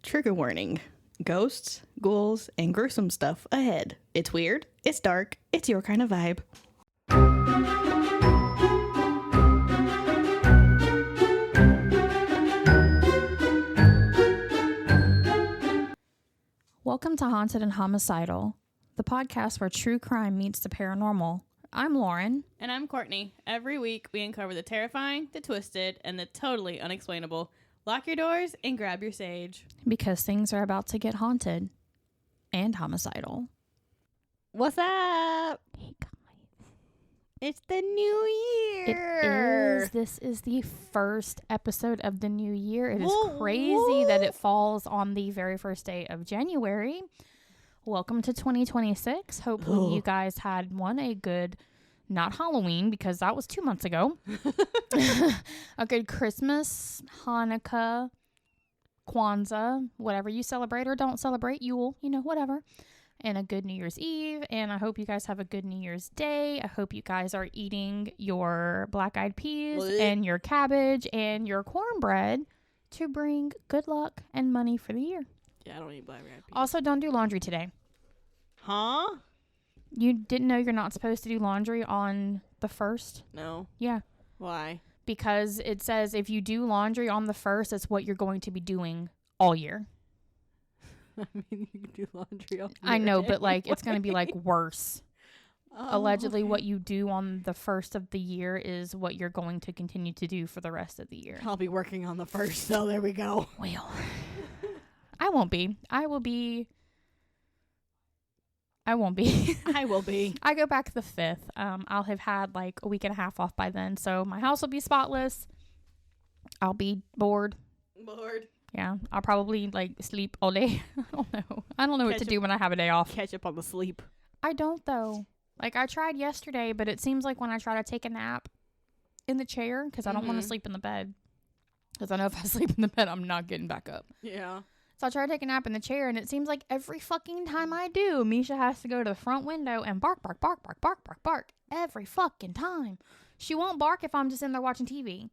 Trigger warning. Ghosts, ghouls, and gruesome stuff ahead. It's weird, it's dark, it's your kind of vibe. Welcome to Haunted and Homicidal, the podcast where true crime meets the paranormal. I'm Lauren. And I'm Courtney. Every week we uncover the terrifying, the twisted, and the totally unexplainable. Lock your doors and grab your sage. Because things are about to get haunted and homicidal. What's up? Hey guys. It's the new year. It is. This is the first episode of the new year. It is Whoa, crazy that it falls on the very first day of January. Welcome to 2026. Hopefully you guys had a good, not Halloween because that was 2 months ago. A good Christmas, Hanukkah, Kwanzaa, whatever you celebrate or don't celebrate, Yule, whatever. And a good New Year's Eve. And I hope you guys have a good New Year's Day. I hope you guys are eating your black-eyed peas and your cabbage and your cornbread to bring good luck and money for the year. Yeah, I don't eat black-eyed peas. Also, don't do laundry today. Huh? You didn't know you're not supposed to do laundry on the 1st? No. Yeah. Why? Because it says if you do laundry on the 1st, it's what you're going to be doing all year. I mean, you can do laundry all year. I know, but it's going to be worse. Oh, Allegedly, okay. what you do on the 1st of the year is what you're going to continue to do for the rest of the year. I'll be working on the 1st, so there we go. Well, I won't be. I won't be. I will be. I go back the 5th. I'll have had a week and a half off by then, so my house will be spotless. I'll be bored. Yeah, I'll probably sleep all day. I don't know what to do when I have a day off. Catch up on the sleep. I don't though. I tried yesterday, but it seems like when I try to take a nap in the chair, because I don't want to sleep in the bed, because I know if I sleep in the bed, I'm not getting back up. Yeah. So I try to take a nap in the chair, and it seems like every fucking time I do, Misha has to go to the front window and bark, bark, bark, bark, bark, bark, bark every fucking time. She won't bark if I'm just in there watching TV.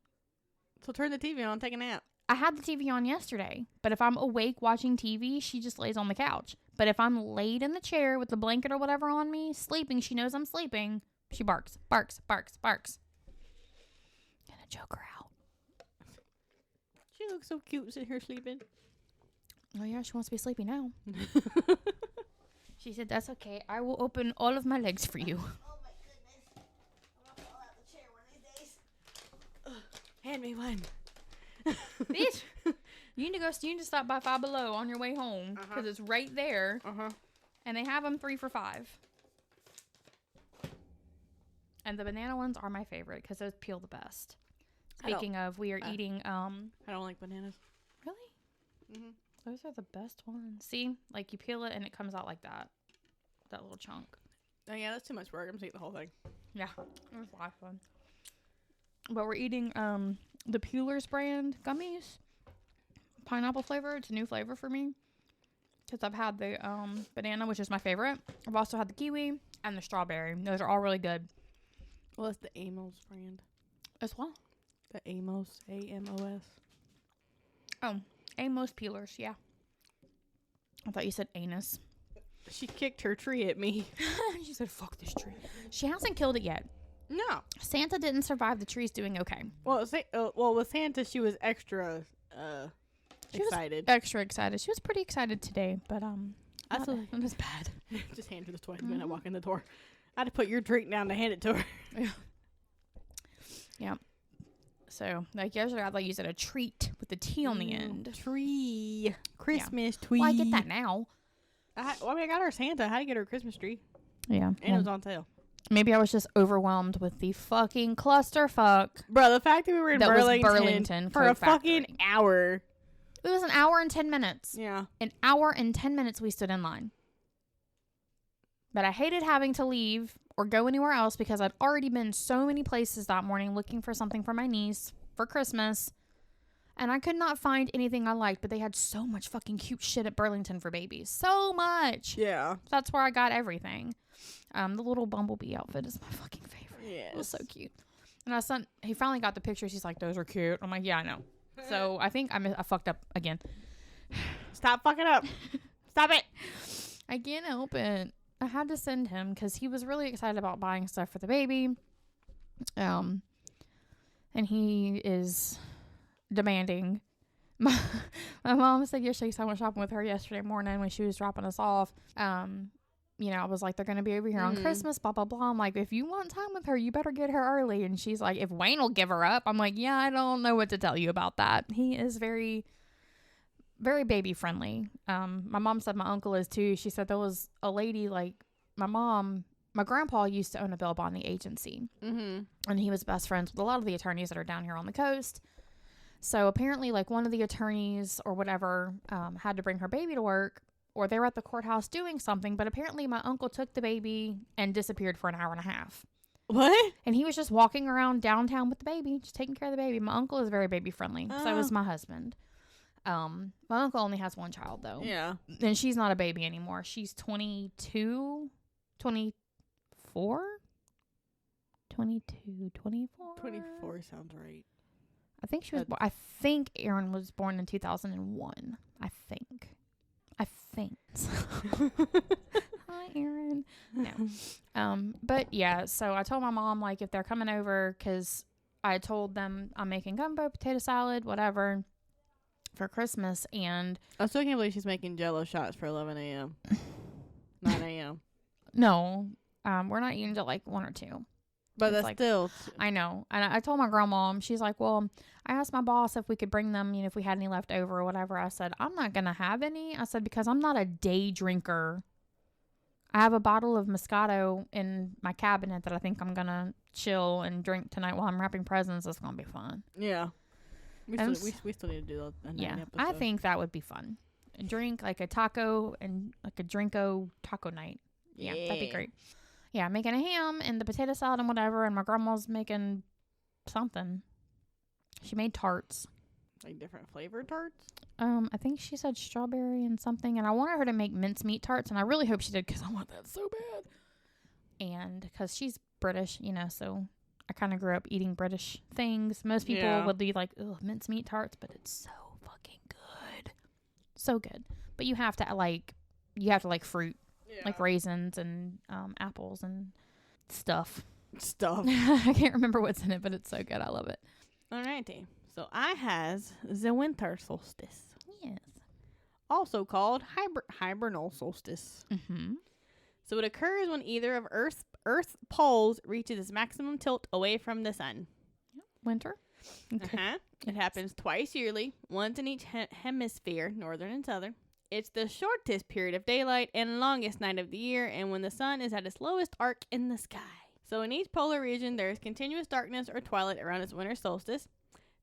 So turn the TV on, take a nap. I had the TV on yesterday, but if I'm awake watching TV, she just lays on the couch. But if I'm laid in the chair with the blanket or whatever on me, sleeping, she knows I'm sleeping, she barks, barks, barks, barks. Gonna choke her out. She looks so cute sitting here sleeping. Oh yeah, she wants to be sleepy now. She said, that's okay. I will open all of my legs for you. Oh my goodness. I'm gonna fall out the chair one of these days. Hand me one. Bitch, you need to stop by Five Below on your way home because it's right there. And they have them 3 for $5. And the banana ones are my favorite because those peel the best. Speaking of, we are eating. I don't like bananas. Really? Those are the best ones. See, you peel it and it comes out like that little chunk. Oh yeah, that's too much work. I'm gonna eat the whole thing. Yeah, it was a lot of fun. But we're eating the Peelers brand gummies, pineapple flavor. It's a new flavor for me because I've had the banana, which is my favorite. I've also had the kiwi and the strawberry. Those are all really good. Well, it's the Amos brand. As well. The Amos, A-M-O-S. Oh, Amos Peelers, yeah. I thought you said anus. She kicked her tree at me. She said, "Fuck this tree." She hasn't killed it yet. No. Santa didn't survive. The tree's doing okay. Well, with Santa, she was extra excited. Extra excited. She was pretty excited today, but it was bad. Just hand her the toy when I walk in the door. I had to put your drink down to hand it to her. Yeah. So, yesterday, I thought you said a treat with the T on the end. Tree. Christmas tree. Well, I get that now. I got her Santa. How to get her a Christmas tree. Yeah. And it was on sale. Maybe I was just overwhelmed with the fucking clusterfuck. Bro, the fact that we were in Burlington for a fucking hour. It was an hour and 10 minutes. Yeah. An hour and 10 minutes we stood in line. But I hated having to leave or go anywhere else because I'd already been so many places that morning looking for something for my niece for Christmas. And I could not find anything I liked, but they had so much fucking cute shit at Burlington for babies. So much. Yeah. That's where I got everything. The little bumblebee outfit is my fucking favorite. Yes. It was so cute. And he finally got the pictures. He's like, those are cute. I'm like, yeah, I know. So I think I fucked up again. Stop fucking up. Stop it. I can't help it. I had to send him because he was really excited about buying stuff for the baby. And he is demanding. My mom said yesterday, I went shopping with her yesterday morning when she was dropping us off. You know, I was like, they're going to be over here on Christmas, blah, blah, blah. I'm like, if you want time with her, you better get her early. And she's like, if Wayne will give her up. I'm like, yeah, I don't know what to tell you about that. He is very, very baby friendly. My mom said my uncle is too. She said there was a lady like my grandpa used to own a bail bonding agency. And he was best friends with a lot of the attorneys that are down here on the coast. So apparently like one of the attorneys or whatever had to bring her baby to work, or they were at the courthouse doing something, but apparently my uncle took the baby and disappeared for an hour and a half. What? And he was just walking around downtown with the baby, just taking care of the baby. My uncle is very baby friendly. So is my husband. My uncle only has one child though. Yeah. And she's not a baby anymore. She's 22, 24? 22, 24? 24 sounds right. I think she was I think Aaron was born in 2001. I think. Hi, Aaron. No. But yeah, so I told my mom, like, if they're coming over, because I told them I'm making gumbo, potato salad, whatever, for Christmas, and I still can't believe she's making Jell-O shots for 11 a.m. 9 a.m. No, we're not eating till like 1 or 2. But It's that's like, still... I know. And I told my grandma, she's like, well, I asked my boss if we could bring them, you know, if we had any left over or whatever. I said, I'm not going to have any. I said, because I'm not a day drinker. I have a bottle of Moscato in my cabinet that I think I'm going to chill and drink tonight while I'm wrapping presents. It's going to be fun. Yeah. We still need to do that. Yeah. I think that would be fun. A drink, like a taco and like a Drinko taco night. Yeah, that'd be great. Yeah, making a ham and the potato salad and whatever, and my grandma's making something. She made tarts. Like different flavored tarts? I think she said strawberry and something, and I wanted her to make mincemeat tarts, and I really hope she did because I want that so bad. And because she's British, you know, so I kind of grew up eating British things. Most people would be like, ugh, mincemeat tarts, but it's so fucking good. So good. But you have to like fruit. Yeah. Like raisins and apples and stuff. I can't remember what's in it, but it's so good. I love it. Alrighty. So I has the winter solstice. Yes. Also called hibernal solstice. Mm-hmm. So it occurs when either of Earth's poles reaches its maximum tilt away from the sun. Winter. Uh-huh. It happens twice yearly, once in each hemisphere, northern and southern. It's the shortest period of daylight and longest night of the year, and when the sun is at its lowest arc in the sky. So in each polar region, there is continuous darkness or twilight around its winter solstice.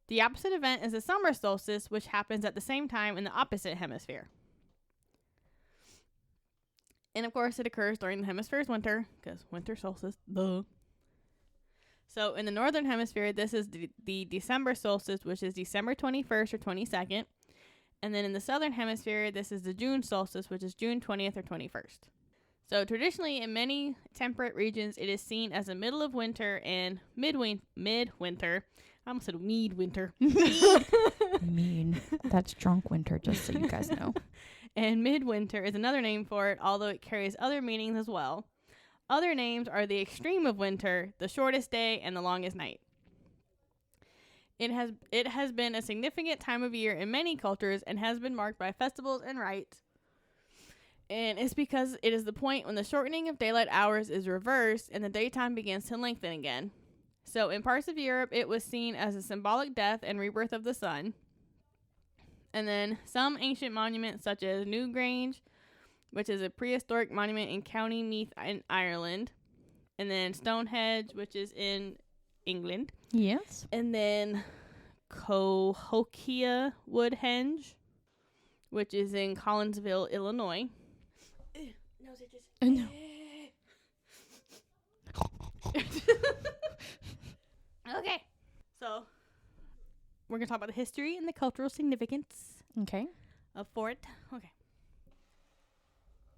The opposite event is the summer solstice, which happens at the same time in the opposite hemisphere. And of course, it occurs during the hemisphere's winter, because winter solstice, duh. So in the northern hemisphere, this is the December solstice, which is December 21st or 22nd. And then in the southern hemisphere, this is the June solstice, which is June 20th or 21st. So traditionally, in many temperate regions, it is seen as the middle of winter and midwinter. I almost said midwinter. Mean. That's drunk winter, just so you guys know. And midwinter is another name for it, although it carries other meanings as well. Other names are the extreme of winter, the shortest day, and the longest night. It has been a significant time of year in many cultures and has been marked by festivals and rites. And it's because it is the point when the shortening of daylight hours is reversed and the daytime begins to lengthen again. So in parts of Europe, it was seen as a symbolic death and rebirth of the sun. And then some ancient monuments such as Newgrange, which is a prehistoric monument in County Meath in Ireland. And then Stonehenge, which is in England. Yes. And then Cahokia Woodhenge, which is in Collinsville, Illinois. No. Okay. So, we're going to talk about the history and the cultural significance Okay. of Fort. Okay.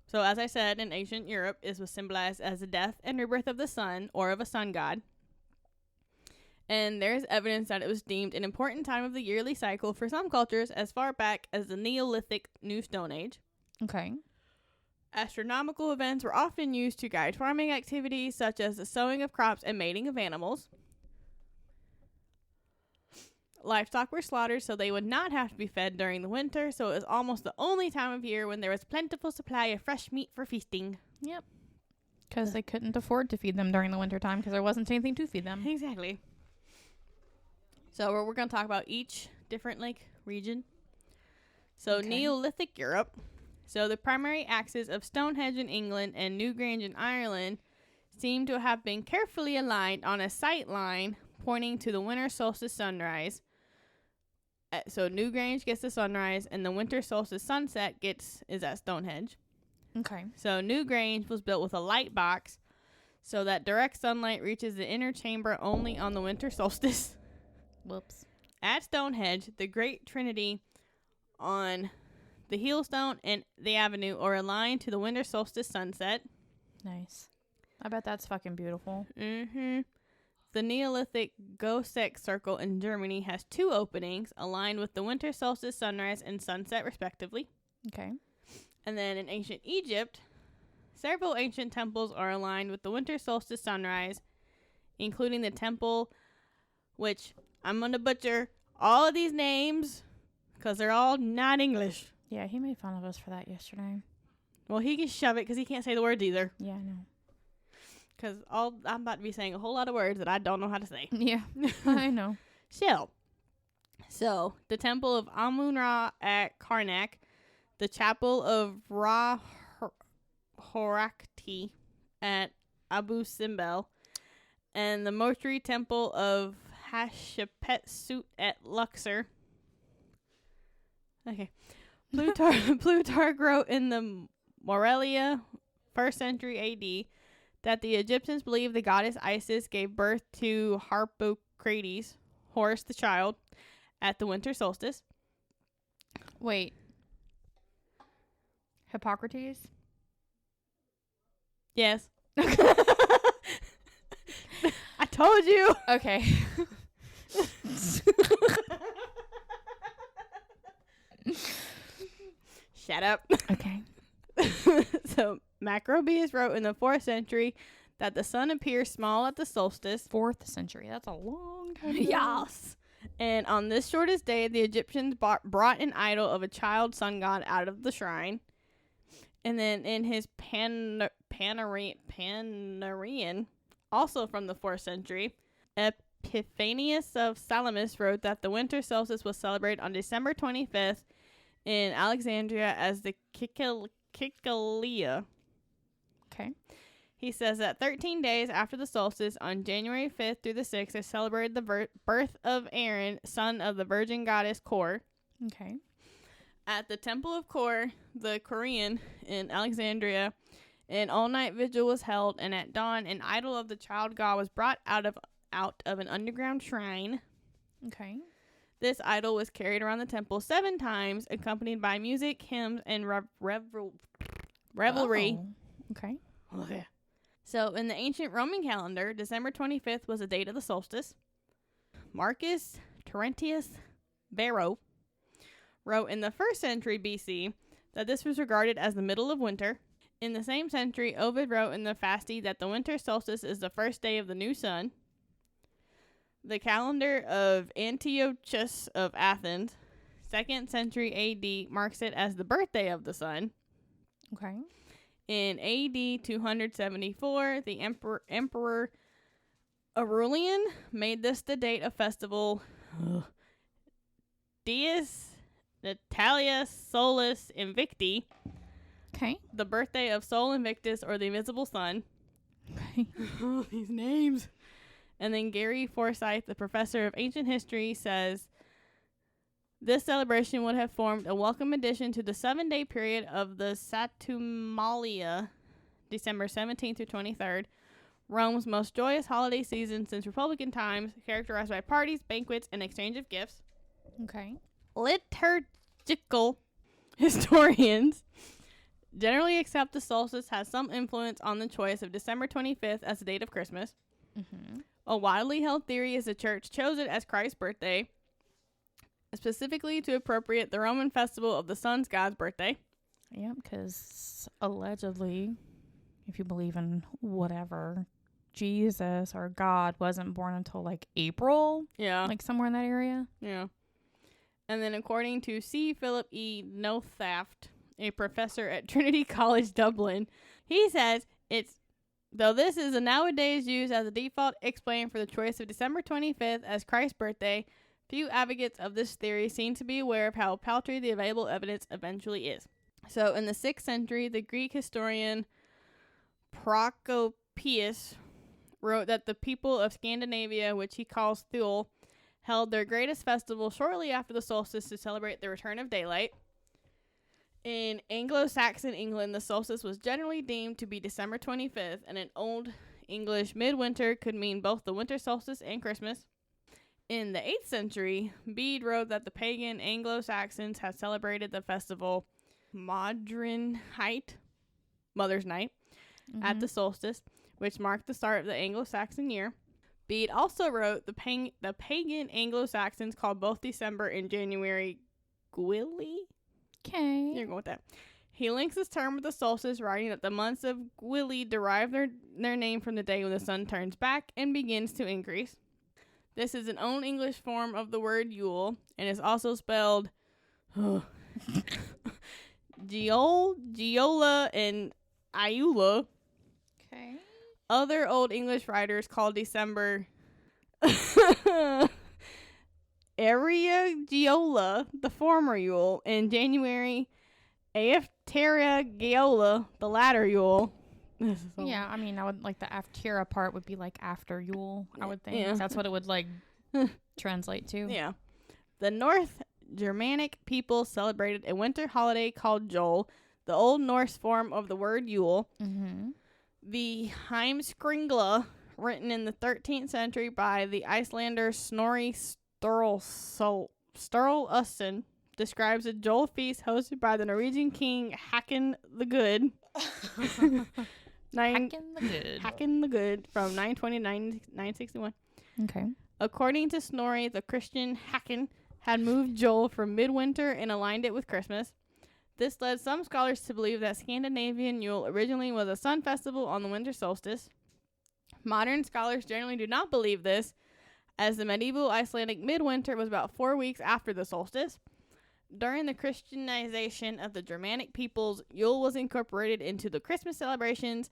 So, as I said, in ancient Europe, it was symbolized as the death and rebirth of the sun or of a sun god. And there's evidence that it was deemed an important time of the yearly cycle for some cultures as far back as the Neolithic New Stone Age. Okay. Astronomical events were often used to guide farming activities such as the sowing of crops and mating of animals. Livestock were slaughtered so they would not have to be fed during the winter, so it was almost the only time of year when there was plentiful supply of fresh meat for feasting. Yep. Because they couldn't afford to feed them during the winter time because there wasn't anything to feed them. Exactly. So we're going to talk about each different region. So Okay. Neolithic Europe. So the primary axes of Stonehenge in England and Newgrange in Ireland seem to have been carefully aligned on a sight line pointing to the winter solstice sunrise. So Newgrange gets the sunrise and the winter solstice sunset is at Stonehenge. Okay. So Newgrange was built with a light box so that direct sunlight reaches the inner chamber only on the winter solstice. Whoops. At Stonehenge, the Great Trinity on the Heelstone and the Avenue are aligned to the winter solstice sunset. Nice. I bet that's fucking beautiful. Mm-hmm. The Neolithic Goseck Circle in Germany has 2 openings aligned with the winter solstice sunrise and sunset, respectively. Okay. And then in ancient Egypt, several ancient temples are aligned with the winter solstice sunrise, including the temple, which I'm going to butcher all of these names because they're all not English. Yeah, he made fun of us for that yesterday. Well, he can shove it because he can't say the words either. Yeah, I know. Because I'm about to be saying a whole lot of words that I don't know how to say. Yeah, I know. So, the temple of Amun-Ra at Karnak, the chapel of Ra Horakti at Abu Simbel, and the mortuary temple of Hatshepsut at Luxor. Okay. Plutarch wrote in the Morelia, 1st century AD, that the Egyptians believed the goddess Isis gave birth to Harpocrates, Horus the child, at the winter solstice. Wait. Hippocrates? Yes. I told you. Okay. Shut up. Okay. So, Macrobius wrote in the 4th century that the sun appears small at the solstice. 4th century. That's a long time ago. Yes. And on this shortest day, the Egyptians brought an idol of a child sun god out of the shrine. And then in his Panarian, also from the 4th century, Epiphanius of Salamis wrote that the winter solstice was celebrated on December 25th in Alexandria as the Kikalia. Okay. He says that 13 days after the solstice, on January 5th through the 6th, they celebrated the birth of Aaron, son of the virgin goddess Kor. Okay. At the Temple of Kor, the Korean in Alexandria, an all-night vigil was held, and at dawn, an idol of the child god was brought out of an underground shrine. Okay. This idol was carried around the temple 7 times, accompanied by music, hymns, and revelry. Oh. Okay. Oh, yeah. So, in the ancient Roman calendar, December 25th was the date of the solstice. Marcus Terentius Varro wrote in the 1st century BC that this was regarded as the middle of winter. In the same century, Ovid wrote in the Fasti that the winter solstice is the first day of the new sun. The calendar of Antiochus of Athens, 2nd century AD, marks it as the birthday of the sun. Okay. In AD 274, the Emperor Aurelian made this the date of festival Dies Natalia Solis Invicti, Okay. the birthday of Sol Invictus, or the invisible sun. Okay. These names. And then Gary Forsyth, the professor of ancient history, says this celebration would have formed a welcome addition to the 7-day period of the Saturnalia, December 17th through 23rd, Rome's most joyous holiday season since Republican times, characterized by parties, banquets, and exchange of gifts. Okay. Liturgical historians generally accept the solstice has some influence on the choice of December 25th as the date of Christmas. Mm-hmm. A widely held theory is the church chose it as Christ's birthday, specifically to appropriate the Roman festival of the sun god's birthday. Yeah, because allegedly, if you believe in whatever, Jesus or God wasn't born until like April. Yeah. Like somewhere in that area. Yeah. And then according to C. Philip E. Nothaft, a professor at Trinity College Dublin, he says though this is nowadays used as a default explain for the choice of December 25th as Christ's birthday, few advocates of this theory seem to be aware of how paltry the available evidence eventually is. So in the 6th century, the Greek historian Procopius wrote that the people of Scandinavia, which he calls Thule, held their greatest festival shortly after the solstice to celebrate the return of daylight. In Anglo-Saxon England, the solstice was generally deemed to be December 25th, and in Old English, midwinter could mean both the winter solstice and Christmas. In the 8th century, Bede wrote that the pagan Anglo-Saxons had celebrated the festival Modernheit, Mother's Night, at the solstice, which marked the start of the Anglo-Saxon year. Bede also wrote the pagan Anglo-Saxons called both December and January Gwili. Okay. You're going with that. He links this term with the solstice, writing that the months of Gwili derive their name from the day when the sun turns back and begins to increase. This is an old English form of the word Yule, and is also spelled Giola, and Iula. Okay. Other Old English writers called December Giola, the former Yule, and January Aeftera Giola, the latter Yule. Yeah, I mean, I would like the Aftera part would be like after Yule, I would think. Yeah. That's what it would like translate to. Yeah. The North Germanic people celebrated a winter holiday called Jol, the Old Norse form of the word Yule. Mm-hmm. The Heimskringla, written in the 13th century by the Icelander Snorri Sturluson, describes a Jol feast hosted by the Norwegian king Haakon the Good. Haakon the Good from 920 to 961. Okay. According to Snorri, the Christian Haakon had moved Jol from midwinter and aligned it with Christmas. This led some scholars to believe that Scandinavian Yule originally was a sun festival on the winter solstice. Modern scholars generally do not believe this, as the medieval Icelandic midwinter was about 4 weeks after the solstice. During the Christianization of the Germanic peoples, Yule was incorporated into the Christmas celebrations,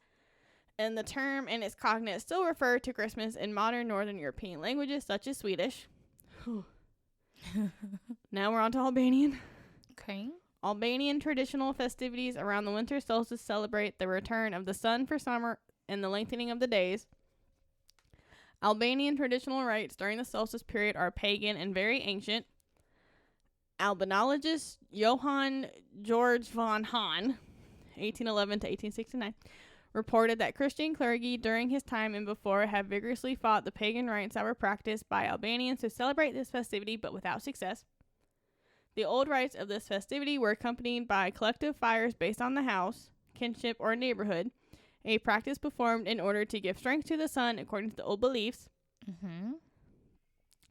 and the term and its cognates still refer to Christmas in modern Northern European languages such as Swedish. Now we're on to Albanian. Okay. Albanian traditional festivities around the winter solstice celebrate the return of the sun for summer and the lengthening of the days. Albanian traditional rites during the solstice period are pagan and very ancient. Albanologist Johann George von Hahn, 1811 to 1869, reported that Christian clergy during his time and before had vigorously fought the pagan rites that were practiced by Albanians to celebrate this festivity, but without success. The old rites of this festivity were accompanied by collective fires based on the house, kinship, or neighborhood, a practice performed in order to give strength to the sun according to the old beliefs. Mm-hmm.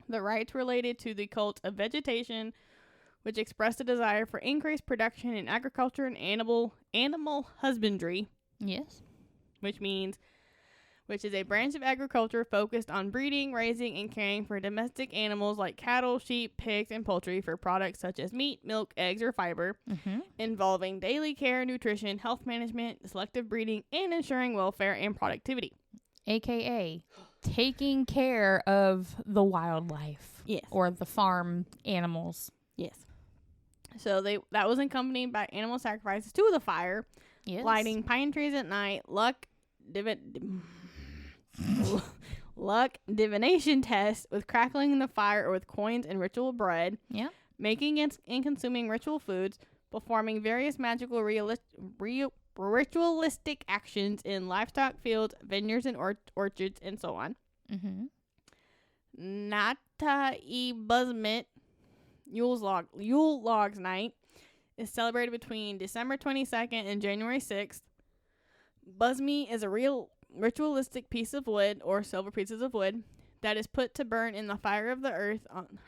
The rites related to the cult of vegetation, which expressed a desire for increased production in agriculture and animal husbandry. Yes. Which is a branch of agriculture focused on breeding, raising, and caring for domestic animals like cattle, sheep, pigs, and poultry for products such as meat, milk, eggs, or fiber, involving daily care, nutrition, health management, selective breeding, and ensuring welfare and productivity. AKA taking care of the wildlife. Yes. Or the farm animals. Yes. So that was accompanied by animal sacrifices to the fire, lighting pine trees at night, luck divination tests with crackling in the fire or with coins and ritual bread, making and consuming ritual foods, performing various magical ritualistic actions in livestock fields, vineyards, and orchards, and so on. Nata-i Buzmit, Yule Logs Night, is celebrated between December 22nd and January 6th. Buzmi is a ritualistic piece of wood or silver pieces of wood that is put to burn in the fire of the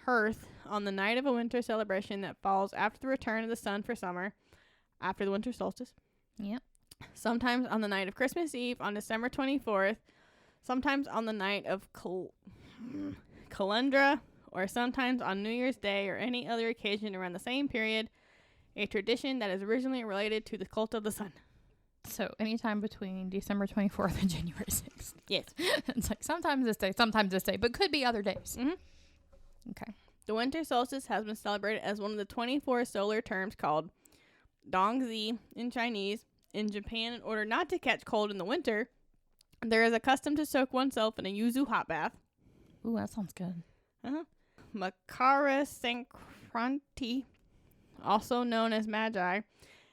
hearth on the night of a winter celebration that falls after the return of the sun for summer, after the winter solstice. Yep. Sometimes on the night of Christmas Eve on December 24th, sometimes on the night of Calendra, or sometimes on New Year's Day or any other occasion around the same period, a tradition that is originally related to the cult of the sun. So anytime between December 24th and January 6th. Yes. It's like sometimes this day, but could be other days. Mm-hmm. Okay. The winter solstice has been celebrated as one of the 24 solar terms called Dongzi in Chinese. In Japan, in order not to catch cold in the winter, there is a custom to soak oneself in a yuzu hot bath. Ooh, that sounds good. Makara Sankranti, also known as Magi,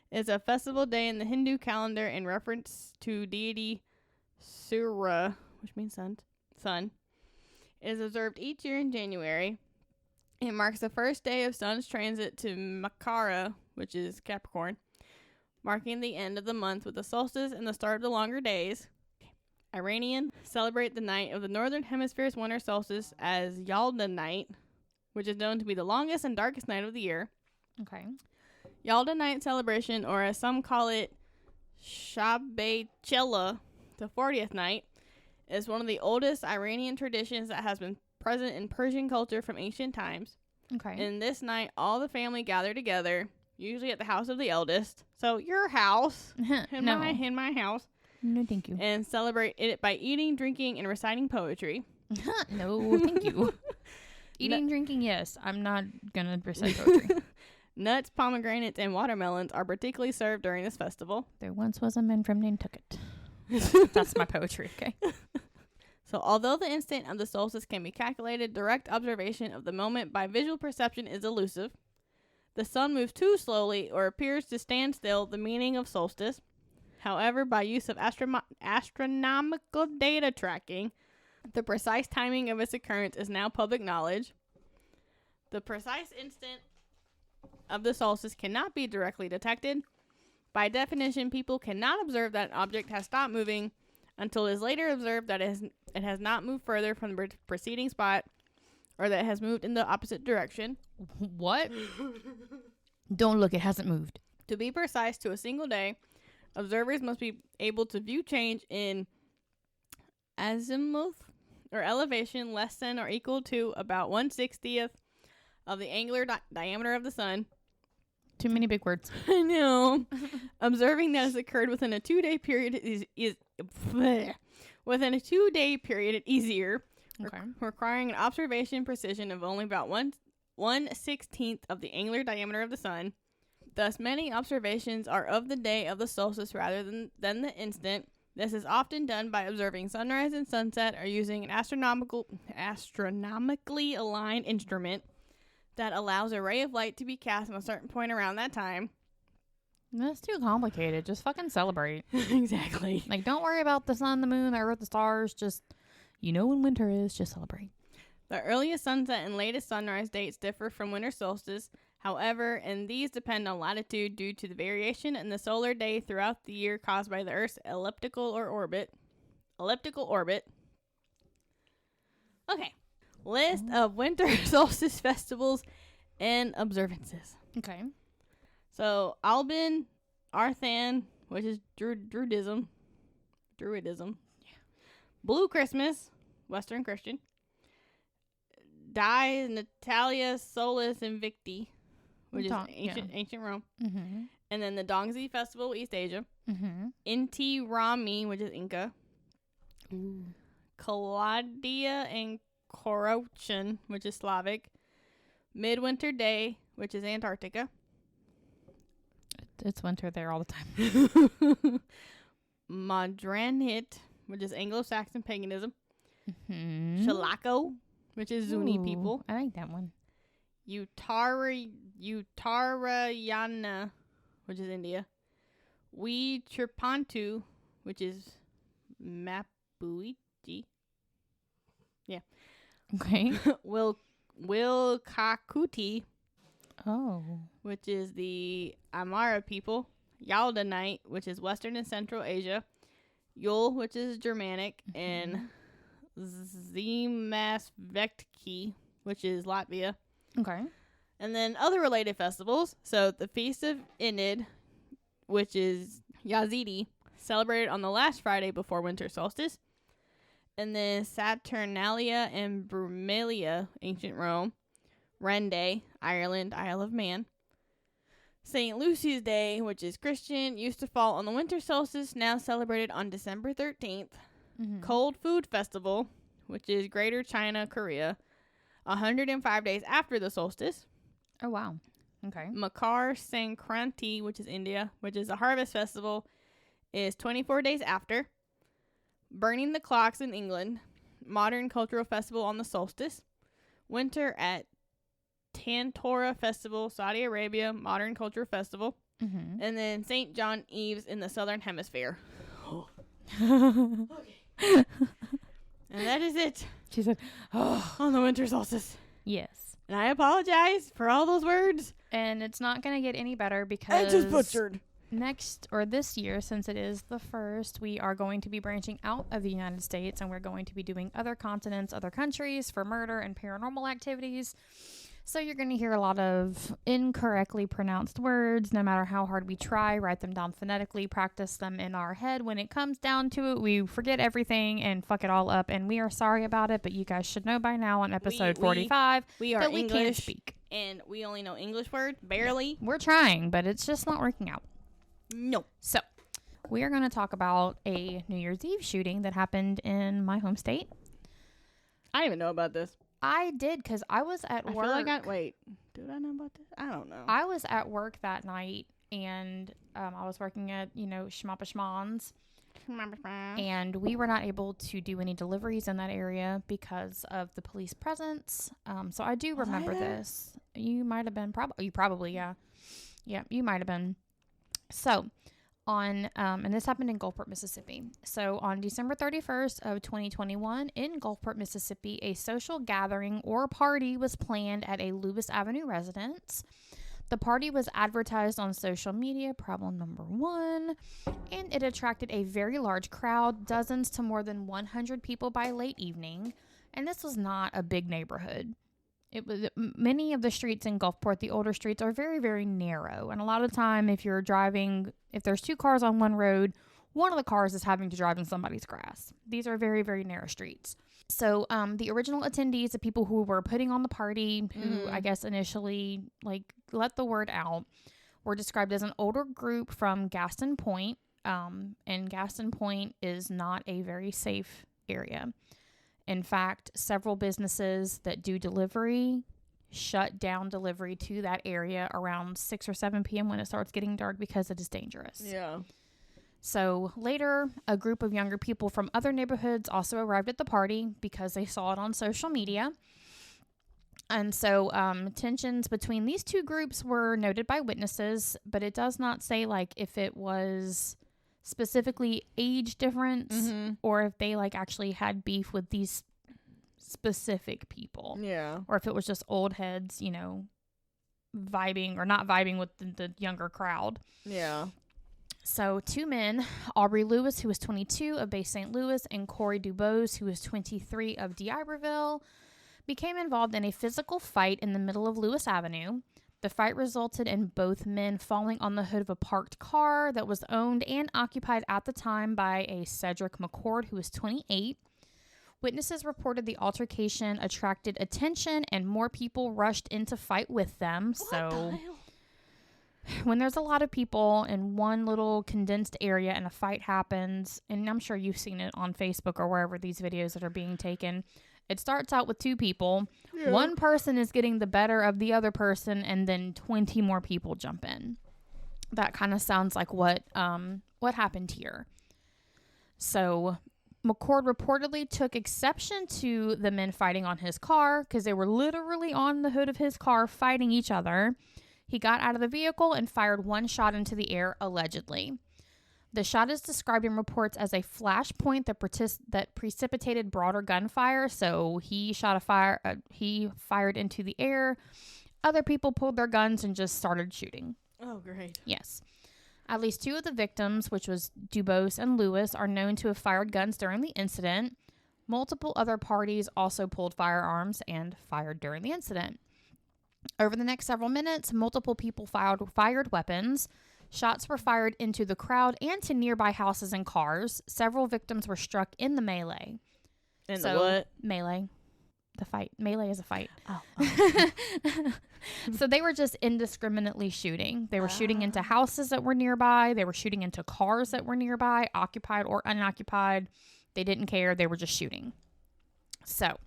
is a festival day in the Hindu calendar in reference to deity Surya, which means sun. It is observed each year in January. It marks the first day of sun's transit to Makara, which is Capricorn, marking the end of the month with the solstice and the start of the longer days. Iranians celebrate the night of the Northern Hemisphere's winter solstice as Yalda night, which is known to be the longest and darkest night of the year. Okay. Yalda night celebration, or as some call it, Shabbay Chela, the 40th night, is one of the oldest Iranian traditions that has been present in Persian culture from ancient times. Okay. In this night, all the family gather together, usually at the house of the eldest. So your house, in my house. No, thank you. And celebrate it by eating, drinking, and reciting poetry. No, thank you. Eating, drinking, yes. I'm not gonna recite poetry. Nuts, pomegranates, and watermelons are particularly served during this festival. There once was a man from Nantucket. That's my poetry, okay? So although the instant of the solstice can be calculated, direct observation of the moment by visual perception is elusive. The sun moves too slowly or appears to stand still, the meaning of solstice. However, by use of astronomical data tracking, the precise timing of its occurrence is now public knowledge. The precise instant of the solstice cannot be directly detected. By definition, people cannot observe that an object has stopped moving until it is later observed that it has not moved further from the preceding spot or that it has moved in the opposite direction. What? Don't look, it hasn't moved. To be precise, to a single day, observers must be able to view change in azimuth or elevation less than or equal to about 1/60th of the angular diameter of the sun. Too many big words. I know. Observing that has occurred within a 2-day period is within a 2-day period easier, Okay. requiring an observation precision of only about 1/16th of the angular diameter of the sun. Thus, many observations are of the day of the solstice rather than the instant. This is often done by observing sunrise and sunset or using an astronomically aligned instrument that allows a ray of light to be cast on a certain point around that time. That's too complicated. Just fucking celebrate. Exactly. Like, don't worry about the sun, the moon, the earth, the stars. Just, when winter is, just celebrate. The earliest sunset and latest sunrise dates differ from winter solstice. However, and these depend on latitude due to the variation in the solar day throughout the year caused by the Earth's elliptical orbit. Okay. List of winter solstice festivals and observances. Okay. So, Albin, Arthan, which is Druidism. Yeah. Blue Christmas, Western Christian. Dies Natalia Solis Invicti, which is ancient Rome. Mm-hmm. And then the Dongzi Festival, East Asia. Mm-hmm. Inti Rami, which is Inca. Ooh. Claudia and Korochin, which is Slavic. Midwinter Day, which is Antarctica. It's winter there all the time. Madranhit, which is Anglo-Saxon paganism. Mm-hmm. Shalako, which is Zuni people. I like that one. Uttarayana, which is India. Tripantu, which is Mapuiti. Yeah. Okay. Wilkakuti, which is the Amara people. Yalda night, which is Western and Central Asia. Yule, which is Germanic, and Zimasvetki, which is Latvia. Okay. And then other related festivals. So the Feast of Enid, which is Yazidi, celebrated on the last Friday before winter solstice. And then Saturnalia and Brumalia, ancient Rome. Rende, Ireland, Isle of Man. St. Lucy's Day, which is Christian, used to fall on the winter solstice, now celebrated on December 13th. Cold Food Festival, which is Greater China, Korea, 105 days after the solstice. Oh, wow. Okay. Makar Sankranti, which is India, which is a harvest festival, is 24 days after. Burning the Clocks in England, modern cultural festival on the solstice. Winter at Tantora Festival, Saudi Arabia, modern culture festival. And then St. John Eves in the southern hemisphere. Okay. And that is it. She said, on the winter solstice. yes. And I apologize for all those words. And it's not going to get any better I because just butchered. this year, since it is the first, we are going to be branching out of the United States, and we're going to be doing other continents, other countries for murder and paranormal activities. So you're going to hear a lot of incorrectly pronounced words, no matter how hard we try, write them down phonetically, practice them in our head. When it comes down to it, we forget everything and fuck it all up, and we are sorry about it, but you guys should know by now on episode 45 we are that we English, can't speak. and we only know English words, barely. We're trying, but it's just not working out. No. So we are going to talk about a New Year's Eve shooting that happened in my home state. I didn't even know about this. I did because I was at work. I feel like wait, did I know about this? I don't know. I was at work that night, and I was working at, Schmappa Schmans, and we were not able to do any deliveries in that area because of the police presence. So I do remember this. You might have been probably, yeah. Yeah, you might have been. So on, and this happened in Gulfport, Mississippi. So on December 31st of 2021 in Gulfport, Mississippi, a social gathering or party was planned at a Lewis Avenue residence. The party was advertised on social media, problem number one, and it attracted a very large crowd, dozens to more than 100 people by late evening. And this was not a big neighborhood. It was many of the streets in Gulfport, the older streets, are very, very narrow. And a lot of time, if you're driving, if there's two cars on one road, one of the cars is having to drive in somebody's grass. These are very, very narrow streets. So the original attendees, the people who were putting on the party, who I guess initially let the word out, were described as an older group from Gaston Point. And Gaston Point is not a very safe area. In fact, several businesses that do delivery shut down delivery to that area around 6 or 7 p.m. when it starts getting dark because it is dangerous. Yeah. So later, a group of younger people from other neighborhoods also arrived at the party because they saw it on social media. And so tensions between these two groups were noted by witnesses, but it does not say if it was specifically age difference or if they actually had beef with these specific people. Yeah. Or if it was just old heads, vibing or not vibing with the younger crowd. Yeah. So 2 men, Aubrey Lewis, who was 22 of Bay St. Louis, and Corey Dubose, who was 23 of D'Iberville, became involved in a physical fight in the middle of Lewis Avenue. The fight resulted in both men falling on the hood of a parked car that was owned and occupied at the time by a Cedric McCord, who was 28. Witnesses reported the altercation attracted attention and more people rushed in to fight with them. What the hell? When there's a lot of people in one little condensed area and a fight happens, and I'm sure you've seen it on Facebook or wherever these videos that are being taken, it starts out with 2 people. Yeah. One person is getting the better of the other person, and then 20 more people jump in. That kind of sounds like what happened here. So McCord reportedly took exception to the men fighting on his car because they were literally on the hood of his car fighting each other. He got out of the vehicle and fired 1 shot into the air, allegedly. The shot is described in reports as a flashpoint that precipitated broader gunfire. So he he fired into the air. Other people pulled their guns and just started shooting. Oh, great. Yes. At least 2 of the victims, which was Dubose and Lewis, are known to have fired guns during the incident. Multiple other parties also pulled firearms and fired during the incident. Over the next several minutes, multiple people fired weapons. Shots were fired into the crowd and to nearby houses and cars. Several victims were struck in the melee. In the what? Melee. The fight. Melee is a fight. Oh. So they were just indiscriminately shooting. They were shooting into houses that were nearby. They were shooting into cars that were nearby, occupied or unoccupied. They didn't care. They were just shooting. So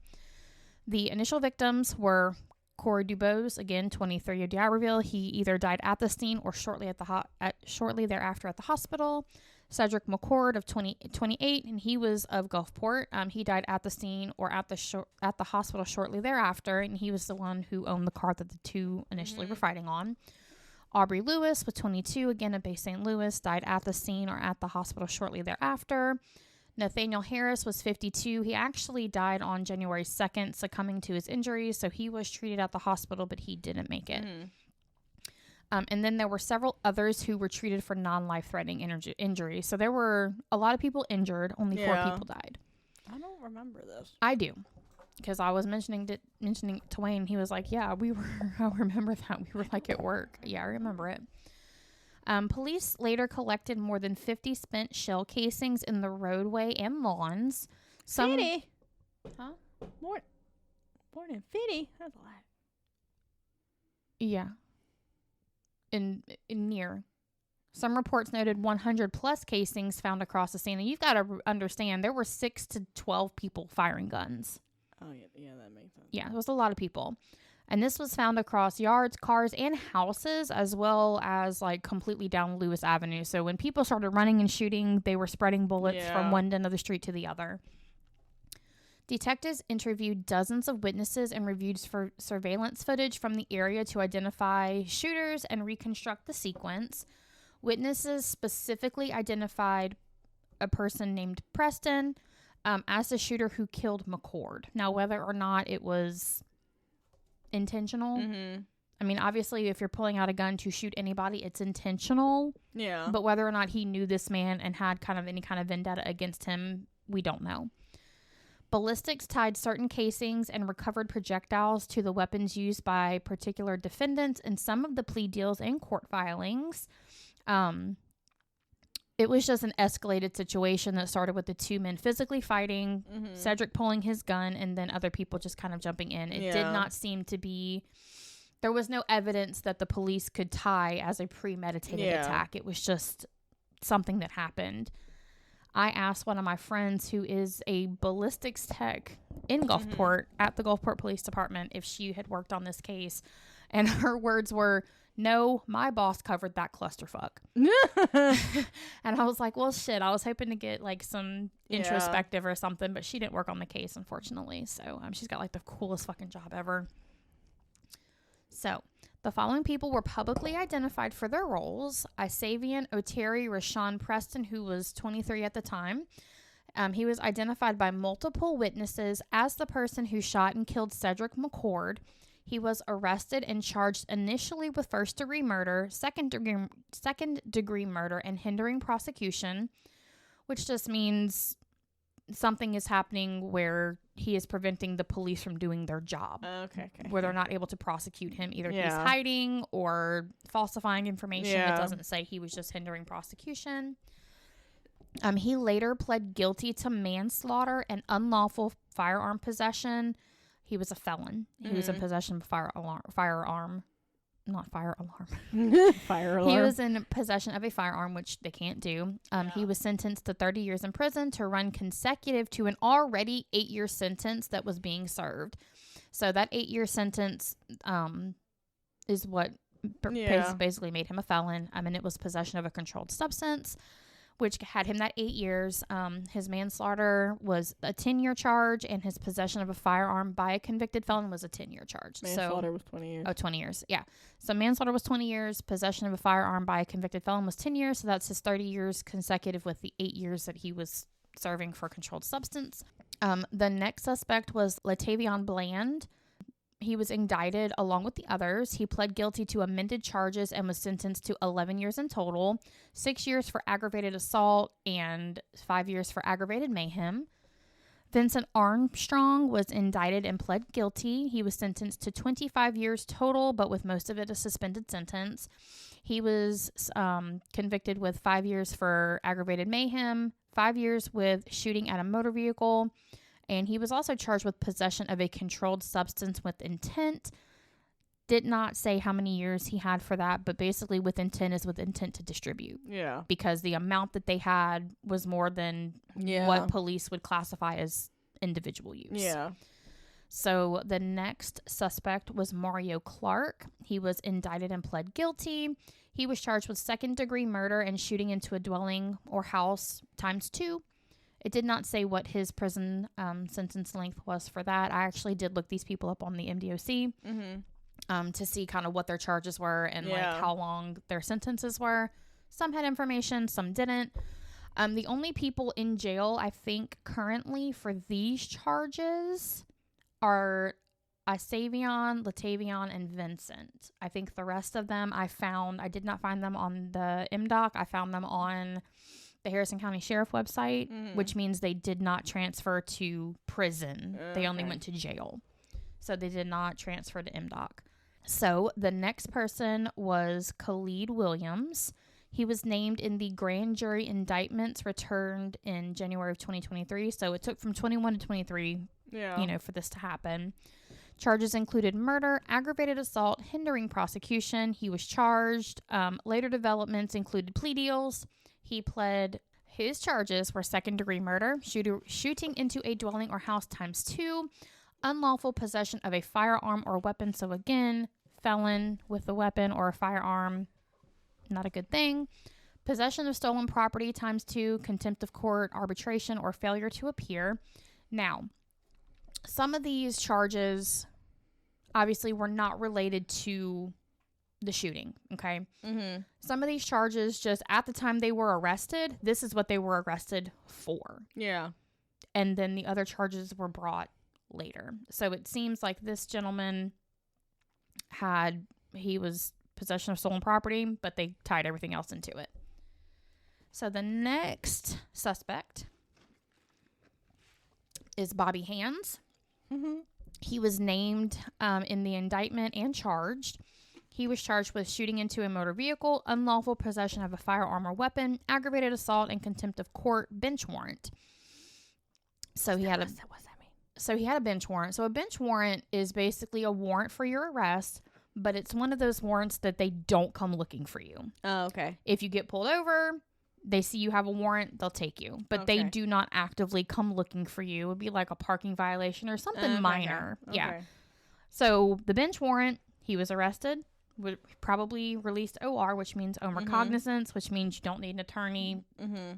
the initial victims were Corey Dubose, again, 23 of D'Iberville. He either died at the scene or shortly thereafter at the hospital. Cedric McCord of 28, and he was of Gulfport. He died at the scene or at the hospital shortly thereafter, and he was the one who owned the car that the 2 initially were fighting on. Aubrey Lewis was 22, again of Bay St. Louis, died at the scene or at the hospital shortly thereafter. Nathaniel Harris was 52. He actually died on January 2nd, succumbing to his injuries, so he was treated at the hospital, but he didn't make it. And then there were several others who were treated for non-life-threatening injuries. So there were a lot of people injured. Only 4 people died. I don't remember this. I do, because I was mentioning it to Wayne. He was like, "Yeah, we were." I remember that we were like at work. Yeah, I remember it. Police later collected more than 50 spent shell casings in the roadway and lawns. 50? Huh? More than 50? That's a lot. Yeah. In near. Some reports noted 100 plus casings found across the scene. And you've got to understand, there were 6 to 12 people firing guns. Oh, yeah, that makes sense. Yeah, it was a lot of people. And this was found across yards, cars, and houses, as well as like completely down Lewis Avenue. So when people started running and shooting, they were spreading bullets from one end of the street to the other. Detectives interviewed dozens of witnesses and reviewed for surveillance footage from the area to identify shooters and reconstruct the sequence. Witnesses specifically identified a person named Preston as the shooter who killed McCord. Now, whether or not it was intentional, I mean, obviously, if you're pulling out a gun to shoot anybody, it's intentional. Yeah. But whether or not he knew this man and had kind of any kind of vendetta against him, we don't know. Ballistics tied certain casings and recovered projectiles to the weapons used by particular defendants in some of the plea deals and court filings. It was just an escalated situation that started with the 2 men physically fighting, Cedric pulling his gun, and then other people just kind of jumping in. It did not seem to be... There was no evidence that the police could tie as a premeditated attack. It was just something that happened. I asked one of my friends who is a ballistics tech in Gulfport at the Gulfport Police Department if she had worked on this case. And her words were, "No, my boss covered that clusterfuck." And I was like, well, shit, I was hoping to get like some introspective or something, but she didn't work on the case, unfortunately. So she's got like the coolest fucking job ever. So the following people were publicly identified for their roles. Isavian Oteri Rashawn Preston, who was 23 at the time. He was identified by multiple witnesses as the person who shot and killed Cedric McCord. He was arrested and charged initially with first-degree murder, second-degree murder, and hindering prosecution, which just means something is happening where he is preventing the police from doing their job. Okay. Where they're not able to prosecute him. Either he's hiding or falsifying information. It doesn't say. He was just hindering prosecution. He later pled guilty to manslaughter and unlawful firearm possession. He was a felon. He was in possession of firearm. He was in possession of a firearm, which they can't do. He was sentenced to 30 years in prison to run consecutive to an already 8-year sentence that was being served. So that 8-year sentence is what basically made him a felon. And it was possession of a controlled substance, which had him that 8 years. His manslaughter was a 10-year charge, and his possession of a firearm by a convicted felon was a 10-year charge. Manslaughter was 20 years. Oh, 20 years. Yeah. So manslaughter was 20 years. Possession of a firearm by a convicted felon was 10 years. So that's his 30 years consecutive with the 8 years that he was serving for controlled substance. The next suspect was Latavion Bland. He was indicted along with the others. He pled guilty to amended charges and was sentenced to 11 years in total, 6 years for aggravated assault and 5 years for aggravated mayhem. Vincent Armstrong was indicted and pled guilty. He was sentenced to 25 years total, but with most of it a suspended sentence. He was convicted with 5 years for aggravated mayhem, 5 years with shooting at a motor vehicle, and he was also charged with possession of a controlled substance with intent. Did not say how many years he had for that, but basically with intent is with intent to distribute. Yeah. Because the amount that they had was more than what police would classify as individual use. Yeah. So the next suspect was Mario Clark. He was indicted and pled guilty. He was charged with second-degree murder and shooting into a dwelling or house ×2. It did not say what his prison sentence length was for that. I actually did look these people up on the MDOC to see kind of what their charges were and like how long their sentences were. Some had information, some didn't. The only people in jail, I think, currently for these charges are Isavion, Latavion, and Vincent. I think the rest of them I did not find them on the MDOC. I found them on the Harrison County Sheriff website, which means they did not transfer to prison. They only went to jail. So they did not transfer to MDOC. So the next person was Khalid Williams. He was named in the grand jury indictments returned in January of 2023. So it took from 21 to 23, for this to happen. Charges included murder, aggravated assault, hindering prosecution. He was charged. Later developments included plea deals. His charges were second-degree murder, shooting into a dwelling or house ×2, unlawful possession of a firearm or weapon. So again, felon with a weapon or a firearm, not a good thing. Possession of stolen property ×2, contempt of court, arbitration, or failure to appear. Now, some of these charges obviously were not related to the shooting, okay? Some of these charges, just at the time they were arrested, this is what they were arrested for. Yeah. And then the other charges were brought later. So it seems like this gentleman he was possession of stolen property, but they tied everything else into it. So the next suspect is Bobby Hands. He was named in the indictment and charged. He was charged with shooting into a motor vehicle, unlawful possession of a firearm or weapon, aggravated assault, and contempt of court bench warrant. So he had a bench warrant. So a bench warrant is basically a warrant for your arrest, but it's one of those warrants that they don't come looking for you. Oh, okay. If you get pulled over, they see you have a warrant, they'll take you. But they do not actively come looking for you. It would be like a parking violation or something minor. Okay. Yeah. So the bench warrant, he was arrested, would probably released OR, which means own recognizance, which means you don't need an attorney.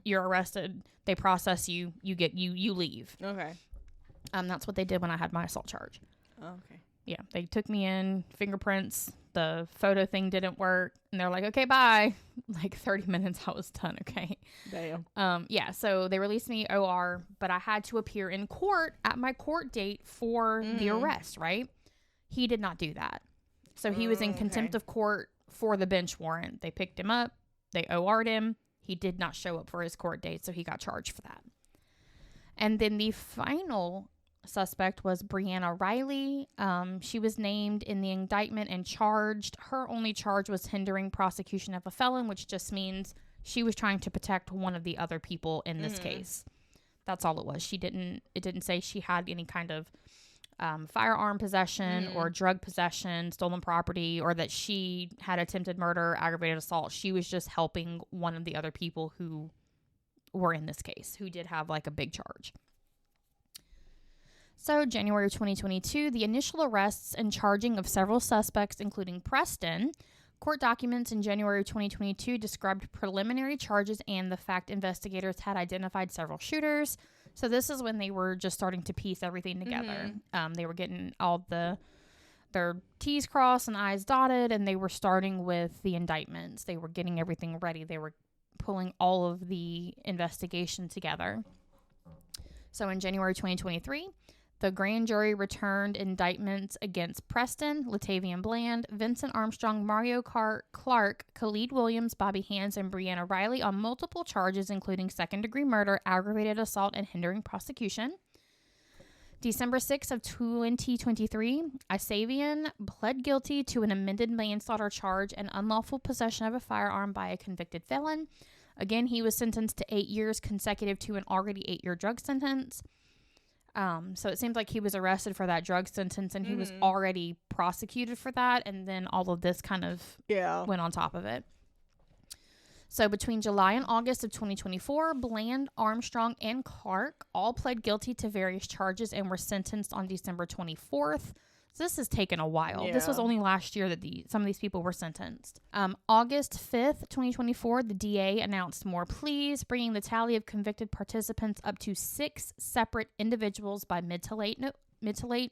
You're arrested. They process you. You leave. Okay. That's what they did when I had my assault charge. Oh, okay. Yeah, they took me in, fingerprints, the photo thing didn't work, and they're like, okay, bye. Like 30 minutes, I was done, okay? Damn. Yeah, so they released me OR, but I had to appear in court at my court date for the arrest, right? He did not do that. So he was in contempt of court for the bench warrant. They picked him up, they OR'd him. He did not show up for his court date, so he got charged for that. And then the final suspect was Brianna Riley. She was named in the indictment and charged. Her only charge was hindering prosecution of a felon, which just means she was trying to protect one of the other people in this case. That's all it was. It didn't say she had any kind of firearm possession or drug possession, stolen property, or that she had attempted murder, aggravated assault. She was just helping one of the other people who were in this case, who did have like a big charge. So, January 2022, the initial arrests and charging of several suspects, including Preston. Court documents in January 2022 described preliminary charges and the fact investigators had identified several shooters. So, this is when they were just starting to piece everything together. They were getting all their T's crossed and I's dotted, and they were starting with the indictments. They were getting everything ready. They were pulling all of the investigation together. So, in January 2023, The grand jury returned indictments against Preston, Latavian Bland, Vincent Armstrong, Mario Clark, Khalid Williams, Bobby Hands, and Brianna Riley on multiple charges, including second-degree murder, aggravated assault, and hindering prosecution. December 6th of 2023, Isavian pled guilty to an amended manslaughter charge and unlawful possession of a firearm by a convicted felon. Again, he was sentenced to 8 years consecutive to an already 8-year drug sentence. So it seems like he was arrested for that drug sentence and he was already prosecuted for that. And then all of this kind of went on top of it. So between July and August of 2024, Bland, Armstrong, and Clark all pled guilty to various charges and were sentenced on December 24th. So this has taken a while. This was only last year that some of these people were sentenced. August 5th, 2024, the DA announced more pleas, bringing the tally of convicted participants up to 6 separate individuals by mid to late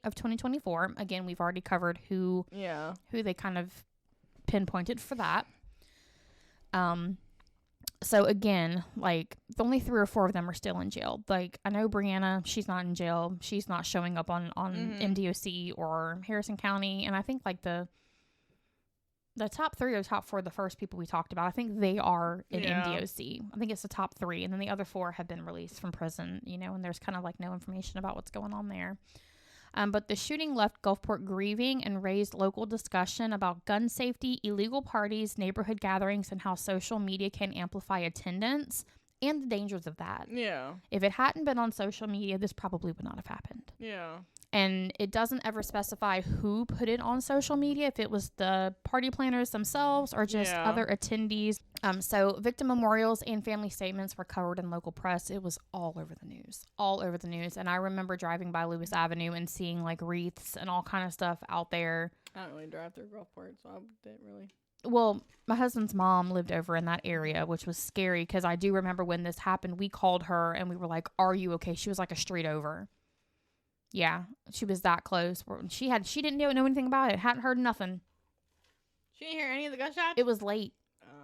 of 2024. Again, we've already covered who they kind of pinpointed for that. So again, like, only 3 or 4 of them are still in jail. Like, I know Brianna, she's not in jail. She's not showing up on MDOC or Harrison County. And I think, like, the top 3 or top 4, the first people we talked about, I think they are in MDOC. I think it's the top 3. And then the other 4 have been released from prison, you know, and there's kind of, like, no information about what's going on there. But the shooting left Gulfport grieving and raised local discussion about gun safety, illegal parties, neighborhood gatherings, and how social media can amplify attendance and the dangers of that. Yeah. If it hadn't been on social media, this probably would not have happened. Yeah. And it doesn't ever specify who put it on social media, if it was the party planners themselves or just other attendees. So victim memorials and family statements were covered in local press. It was all over the news. And I remember driving by Lewis Avenue and seeing, like, wreaths and all kind of stuff out there. I don't really drive through Gulfport, so I didn't really. Well, my husband's mom lived over in that area, which was scary because I do remember when this happened, we called her and we were like, "Are you okay?" She was like a street over. Yeah, she was that close. She didn't know anything about it. Hadn't heard nothing. She didn't hear any of the gunshots? It was late.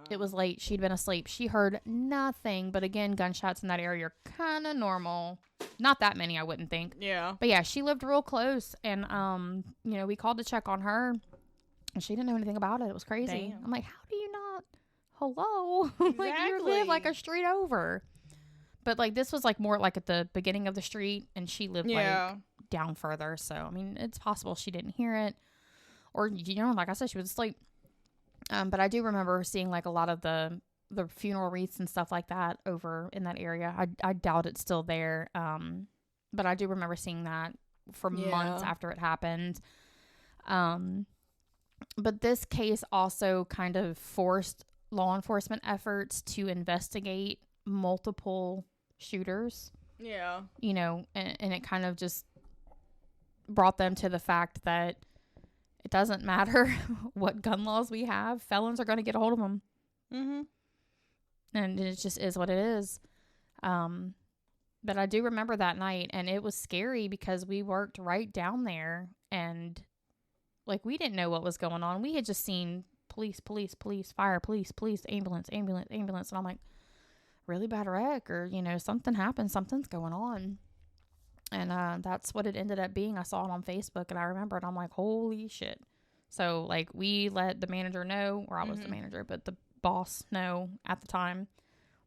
It was late. She'd been asleep. She heard nothing. But again, gunshots in that area are kind of normal. Not that many, I wouldn't think. Yeah. But yeah, she lived real close. And, you know, we called to check on her. And she didn't know anything about it. It was crazy. Damn. I'm like, how do you not? Hello? Exactly. Like, you live like a street over. But, like, this was, like, more like at the beginning of the street. And she lived, like, down further. So, I mean, it's possible she didn't hear it. Or, you know, like I said, she was asleep. But I do remember seeing, like, a lot of the funeral wreaths and stuff like that over in that area. I doubt it's still there. But I do remember seeing that for months after it happened. But this case also kind of forced law enforcement efforts to investigate multiple shooters. Yeah. You know, and it kind of just brought them to the fact that it doesn't matter what gun laws we have. Felons are going to get a hold of them. Mm-hmm. And it just is what it is. But I do remember that night, and it was scary because we worked right down there, and, like, we didn't know what was going on. We had just seen police, fire, police, ambulance. And I'm like, really bad wreck, or, you know, something happened. Something's going on. And that's what it ended up being. I saw it on Facebook, and I remember it. I'm like, holy shit. So, like, we let the manager know, or I was the manager, but the boss know at the time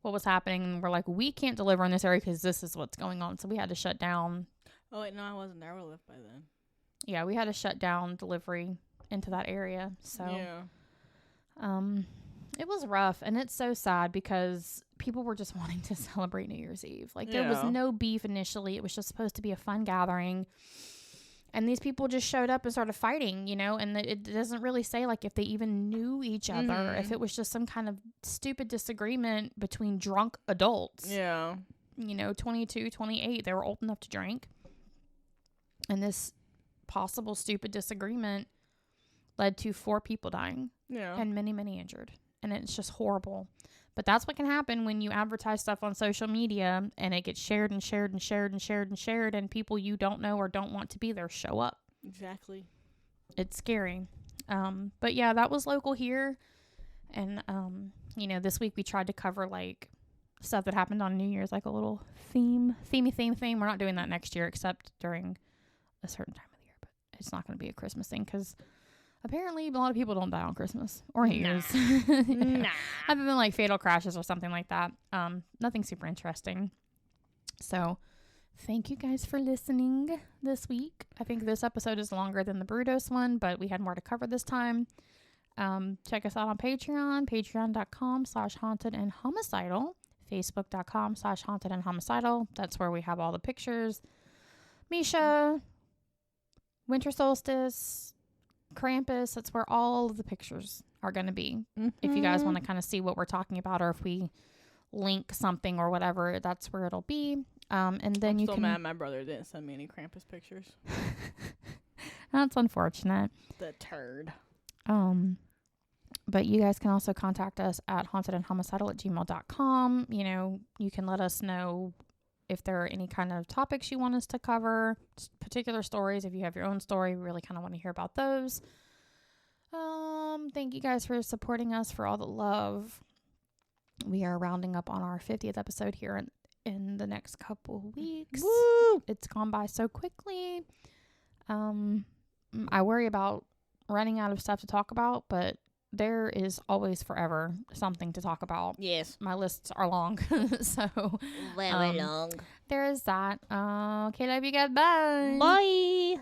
what was happening. And we're like, we can't deliver in this area because this is what's going on. So we had to shut down. Oh, wait, no, I wasn't there. I would have left by then. Yeah, we had to shut down delivery into that area. So, it was rough. And it's so sad because people were just wanting to celebrate New Year's Eve. Like, there was no beef initially. It was just supposed to be a fun gathering. And these people just showed up and started fighting, you know, and it doesn't really say, like, if they even knew each other, if it was just some kind of stupid disagreement between drunk adults. Yeah. You know, 22, 28, they were old enough to drink. And this possible stupid disagreement led to 4 people dying. Yeah. And many, many injured. And it's just horrible. But that's what can happen when you advertise stuff on social media and it gets shared and shared and shared and shared and shared, and people you don't know or don't want to be there show up. Exactly. It's scary. But yeah, that was local here. And, you know, this week we tried to cover, like, stuff that happened on New Year's, like a little theme. We're not doing that next year except during a certain time of the year, but it's not going to be a Christmas thing because apparently a lot of people don't die on Christmas or New Year's. Nah. Other than like fatal crashes or something like that. Nothing super interesting. So thank you guys for listening this week. I think this episode is longer than the Brudos one, but we had more to cover this time. Check us out on Patreon, patreon.com/hauntedandhomicidal, facebook.com/hauntedandhomicidal. That's where we have all the pictures. Misha, Winter Solstice, Krampus, that's where all of the pictures are going to be. If you guys want to kind of see what we're talking about, or if we link something or whatever, that's where it'll be. And then I'm you so can... mad my brother didn't send me any Krampus pictures. That's unfortunate. The turd. But you guys can also contact us at hauntedandhomicidal@gmail.com. You know, you can let us know if there are any kind of topics you want us to cover, particular stories. If you have your own story, we really kind of want to hear about those. Thank you guys for supporting us, for all the love. We are rounding up on our 50th episode here in the next couple weeks. Woo! It's gone by so quickly. I worry about running out of stuff to talk about, but there is always forever something to talk about. Yes. My lists are long. So Very long. there is that. Okay, love you guys. Bye. Bye.